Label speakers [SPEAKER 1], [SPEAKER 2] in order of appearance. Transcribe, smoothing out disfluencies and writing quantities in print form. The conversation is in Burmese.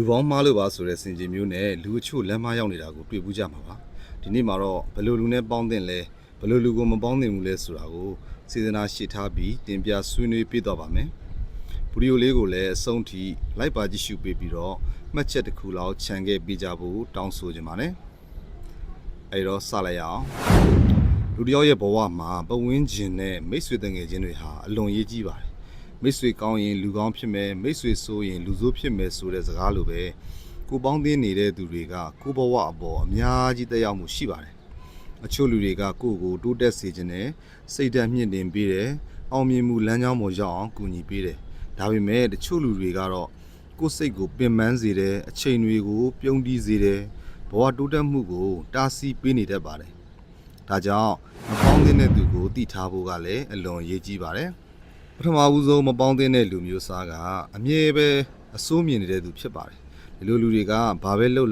[SPEAKER 1] လူပေါင်းမှားလို့ပါဆိုတဲ့စင်ကြီးမျိုးနဲ့လူအချို့လမ်းမရောက်နေတာကိုတွေ့ဘူးကြမှာပါဒီနေ့မှာတော့ဘယ်လိုလူနဲ့ပေါင်းတင်လဲဘယ်လိုလူကိုမပေါင်းတင်ဘူးလဲဆိုတာကိုစေတနာရှိထားပြီးတင်ပြဆွေးနွေးပြတော့ပါမယ်ဗီဒီယိုလေးကိုလည်းအဆုံးထိလိုက်ပါကြည့်ရှုပေးပြီးတော့မှတ်ချက်တစ်ခုလောက်ခြံခဲ့ပေးကြဖို့တောင်းဆိုချင်ပါတယ်အဲ့တော့စလိုက်ရအောင်လူတယောက်ရဲ့ဘဝမှာပဝန်းကျင်နဲ့မိတ်ဆွေတငယ်ချင်းတွေဟာအလွန်ရေးကြီးပါတယ်မိတ်ဆွေကောင်းရင်လူကောင်းဖြစ်မယ်မိတ်ဆွေဆိုးရင်လူဆိုးဖြစ်မယ်ဆိုတဲ့စကားလိုပဲကိုပေါင်းသင်းနေတဲ့သူတွေကကိုဘဝအပေါ်အများကြီးတက်ရောက်မှုရှိပါတယ်အချို့လူတွေကကိုယ့်ကိုတိုးတက်စေခြင်းနဲ့စိတ်ဓာတ်မြင့်တင်ပေးတယ်အောင်မြင်မှုလမ်းကြောင်းပေါ်ရောက်အောင်ကူညီပေးတယ်ဒါပေမဲ့တချို့လူတွေကတော့ကိုယ်စိတ်ကိုပင်ပန်းစေတယ်အချိန်တွေကိုပြုံးတီးစေတယ်ဘဝတိုးတက်မှုကိုတားဆီးပေးနေတတ်ပါတယ်ဒါကြောင့်မပေါင်းသင်းတဲ့သူကိုတည်ထားဖို့ကလည်းအလွန်အရေးကြီးပါတယ်ပထမဦးဆုံးမပေါင်းသင်းတဲ့လူမျိုးစားကအမြဲပဲအစိုးမြင်နေတဲ့သူဖြစ်ပါတယ်ဒီလိုလူတွေကဘာပဲလုပ်